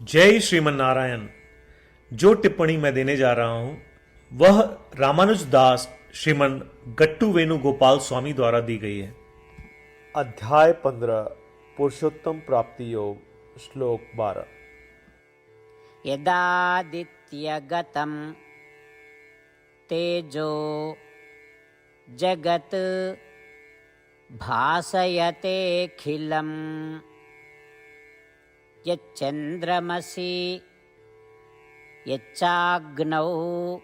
जय श्रीमन नारायण। जो टिप्पणी मैं देने जा रहा हूं वह रामानुज दास श्रीमन गट्टू वेणुगोपाल स्वामी द्वारा दी गई है। अध्याय 15 पुरुषोत्तम प्राप्ति योग श्लोक 12। यदादित्यगतं तेजो जगत् भासयतेऽखिलं यच्चन्द्रमसि यच्चाग्नौ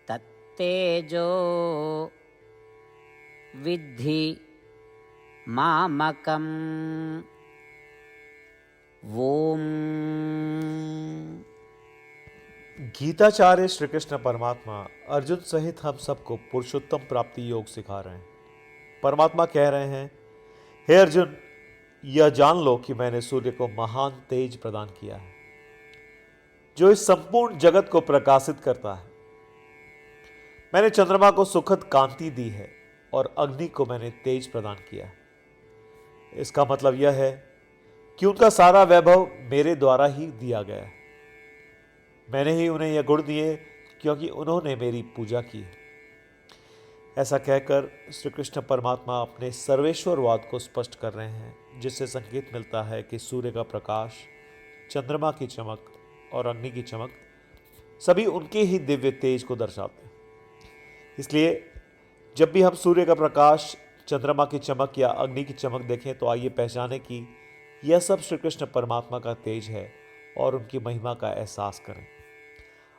तत्तेजो विद्धि मामकम्। ओम। गीताचार्य श्री कृष्ण परमात्मा अर्जुन सहित हम सबको पुरुषोत्तम प्राप्ति योग सिखा रहे हैं। परमात्मा कह रहे हैं, हे अर्जुन, यह जान लो कि मैंने सूर्य को महान तेज प्रदान किया है जो इस संपूर्ण जगत को प्रकाशित करता है। मैंने चंद्रमा को सुखद कांति दी है और अग्नि को मैंने तेज प्रदान किया है। इसका मतलब यह है कि उनका सारा वैभव मेरे द्वारा ही दिया गया है। मैंने ही उन्हें यह गुण दिए क्योंकि उन्होंने मेरी पूजा की है। ऐसा कहकर श्री कृष्ण परमात्मा अपने सर्वेश्वरवाद को स्पष्ट कर रहे हैं, जिससे संकेत मिलता है कि सूर्य का प्रकाश, चंद्रमा की चमक और अग्नि की चमक सभी उनके ही दिव्य तेज को दर्शाते हैं। इसलिए जब भी हम सूर्य का प्रकाश, चंद्रमा की चमक या अग्नि की चमक देखें तो आइए पहचानें कि यह सब श्री कृष्ण परमात्मा का तेज है और उनकी महिमा का एहसास करें।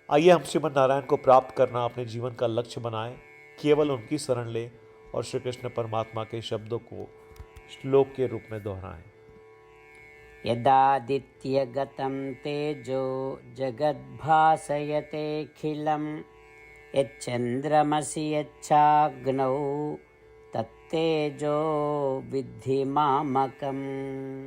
आइए हम श्रीमन नारायण को प्राप्त करना अपने जीवन का लक्ष्य बनाएं, केवल उनकी शरण लें और श्री कृष्ण परमात्मा के शब्दों को श्लोक के रूप में दोहराएं। यदादित्यगतं तेजो जगद्भासयतेऽखिलं यच्चन्द्रमसि यच्चाग्नौ तत्तेजो विद्धि मामकम्।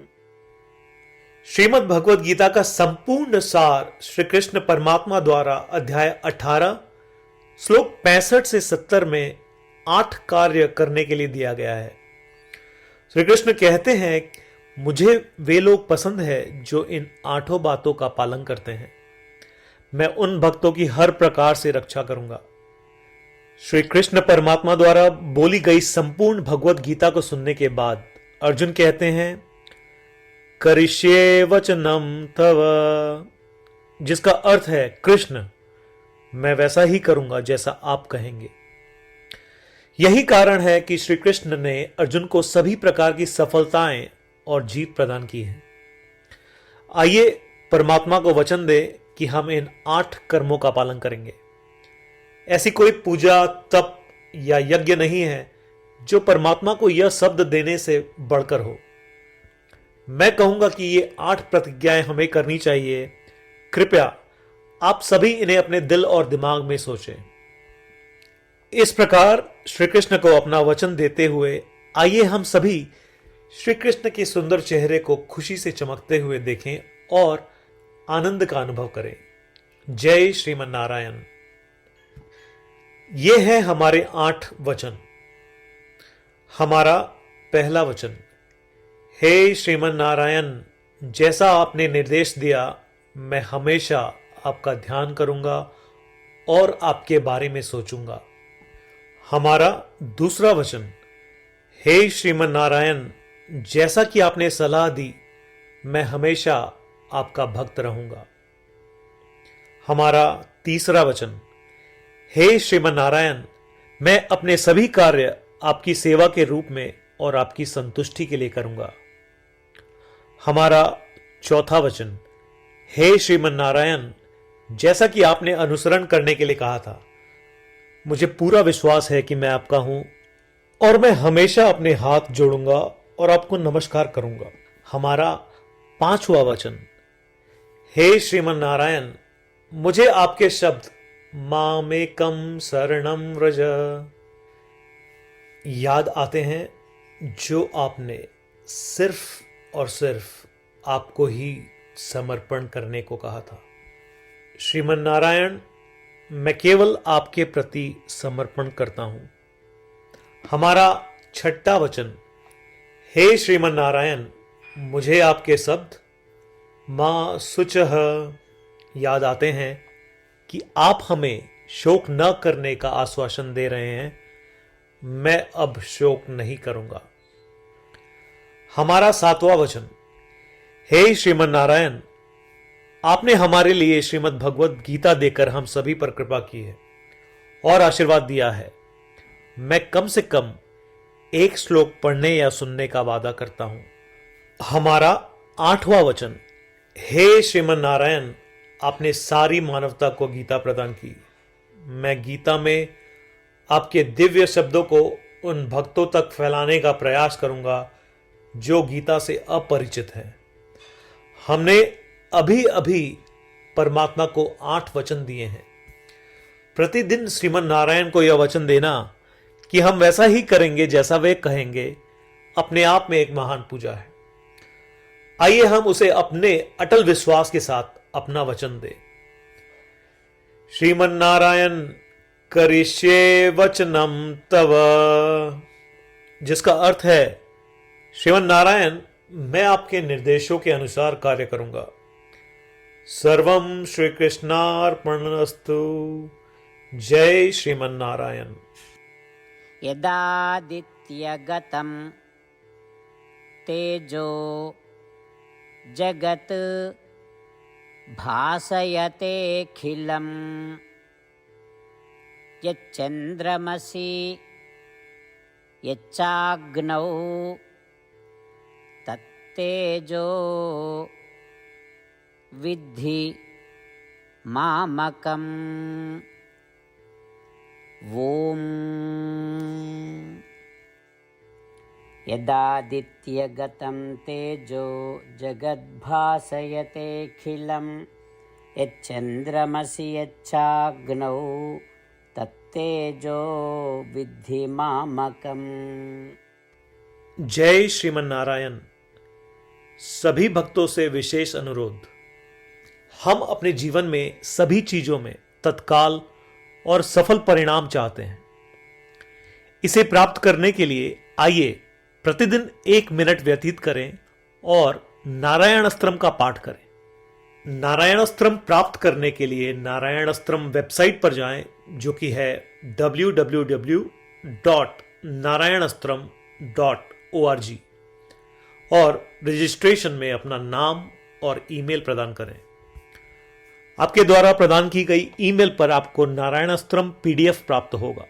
श्रीमद् भगवद गीता का संपूर्ण सार श्री कृष्ण परमात्मा द्वारा अध्याय 18 श्लोक 65 से 70 में 8 कार्य करने के लिए दिया गया है। श्री कृष्ण कहते हैं, मुझे वे लोग पसंद है जो इन 8 बातों का पालन करते हैं। मैं उन भक्तों की हर प्रकार से रक्षा करूंगा। श्री कृष्ण परमात्मा द्वारा बोली गई संपूर्ण भगवद गीता को सुनने के बाद अर्जुन कहते हैं, करिष्ये वचनम तव, जिसका अर्थ है, कृष्ण, मैं वैसा ही करूंगा जैसा आप कहेंगे। यही कारण है कि श्री कृष्ण ने अर्जुन को सभी प्रकार की सफलताएं और जीत प्रदान की है। आइए परमात्मा को वचन दे कि हम इन 8 कर्मों का पालन करेंगे। ऐसी कोई पूजा, तप या यज्ञ नहीं है जो परमात्मा को यह शब्द देने से बढ़कर हो। मैं कहूंगा कि ये 8 प्रतिज्ञाएं हमें करनी चाहिए। कृपया आप सभी इन्हें अपने दिल और दिमाग में सोचें। इस प्रकार श्री कृष्ण को अपना वचन देते हुए आइए हम सभी श्री कृष्ण के सुंदर चेहरे को खुशी से चमकते हुए देखें और आनंद का अनुभव करें। जय श्रीमन नारायण। ये हैं हमारे 8 वचन। हमारा पहला वचन, हे श्रीमन नारायण, जैसा आपने निर्देश दिया मैं हमेशा आपका ध्यान करूंगा और आपके बारे में सोचूंगा। हमारा दूसरा वचन, हे श्रीमन नारायण, जैसा कि आपने सलाह दी मैं हमेशा आपका भक्त रहूंगा। हमारा तीसरा वचन, हे श्रीमन नारायण, मैं अपने सभी कार्य आपकी सेवा के रूप में और आपकी संतुष्टि के लिए करूंगा। हमारा चौथा वचन, हे श्रीमन नारायण, जैसा कि आपने अनुसरण करने के लिए कहा था, मुझे पूरा विश्वास है कि मैं आपका हूं और मैं हमेशा अपने हाथ जोड़ूंगा और आपको नमस्कार करूंगा। हमारा पांचवा वचन, हे श्रीमन नारायण, मुझे आपके शब्द मामेकम शरणम व्रज याद आते हैं जो आपने सिर्फ और सिर्फ आपको ही समर्पण करने को कहा था। श्रीमन नारायण, मैं केवल आपके प्रति समर्पण करता हूं। हमारा छठा वचन, हे श्रीमन नारायण, मुझे आपके शब्द माँ शुचः याद आते हैं कि आप हमें शोक न करने का आश्वासन दे रहे हैं। मैं अब शोक नहीं करूंगा। हमारा 7वां वचन। हे श्रीमन नारायण, आपने हमारे लिए श्रीमद् भगवद गीता देकर हम सभी पर कृपा की है और आशीर्वाद दिया है। मैं कम से कम एक श्लोक पढ़ने या सुनने का वादा करता हूं। हमारा 8वां वचन। हे श्रीमन नारायण, आपने सारी मानवता को गीता प्रदान की। मैं गीता में आपके दिव्य शब्दों को उन भक्तों तक फैलाने का प्रयास करूंगा जो गीता से अपरिचित हैं। हमने अभी अभी परमात्मा को 8 वचन दिए हैं। प्रतिदिन श्रीमन नारायण को यह वचन देना कि हम वैसा ही करेंगे जैसा वे कहेंगे, अपने आप में एक महान पूजा है। आइए हम उसे अपने अटल विश्वास के साथ अपना वचन दें। श्रीमन नारायण करिष्ये वचनम तव, जिसका अर्थ है श्रीमन नारायण, मैं आपके निर्देशों के अनुसार कार्य करूंगा। सर्वम श्री कृष्णार्पणमस्तु। जय श्रीमन नारायण। यदादित्यगतं तेजो जगत् भासयतेऽखिलं यच्चन्द्रमसि यच्चाग्नौ तत्तेजो विद्धि मामकम्। ॐ यदादित्यगतं तेजो जगद्भासयतेऽखिलं यच्चन्द्रमसि यच्चाग्नौ तत्तेजो विद्धि मामकम्। जय श्रीमन नारायण। सभी भक्तों से विशेष अनुरोध। हम अपने जीवन में सभी चीजों में तत्काल और सफल परिणाम चाहते हैं। इसे प्राप्त करने के लिए आइए प्रतिदिन 1 मिनट व्यतीत करें और नारायण अस्त्रम का पाठ करें। नारायण अस्त्रम प्राप्त करने के लिए नारायण अस्त्रम वेबसाइट पर जाएं, जो कि है www.narayanastram.org, और रजिस्ट्रेशन में अपना नाम और ईमेल प्रदान करें। आपके द्वारा प्रदान की गई ईमेल पर आपको नारायण अस्त्रम पीडीएफ प्राप्त होगा।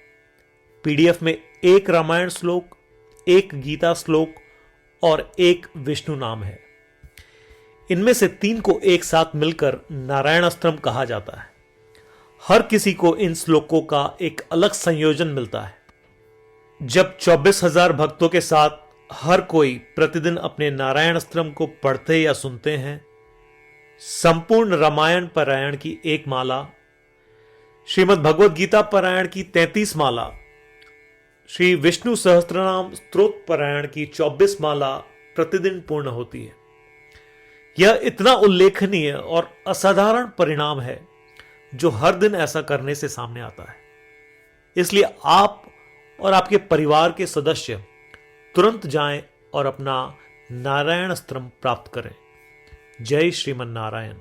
पीडीएफ में 1 रामायण श्लोक, 1 गीता श्लोक और 1 विष्णु नाम है। इनमें से 3 को एक साथ मिलकर नारायण अस्त्रम कहा जाता है। हर किसी को इन श्लोकों का एक अलग संयोजन मिलता है। जब 24,000 भक्तों के साथ हर कोई प्रतिदिन अपने नारायण अस्त्रम को पढ़ते या सुनते हैं, संपूर्ण रामायण पारायण की 1 माला, श्रीमद् भगवद गीता पारायण की 33 माला, श्री विष्णु सहस्त्रनाम स्तोत्र पारायण की 24 माला प्रतिदिन पूर्ण होती है। यह इतना उल्लेखनीय और असाधारण परिणाम है जो हर दिन ऐसा करने से सामने आता है। इसलिए आप और आपके परिवार के सदस्य तुरंत जाएं और अपना नारायण अस्त्रम प्राप्त करें। जय श्रीमन नारायण।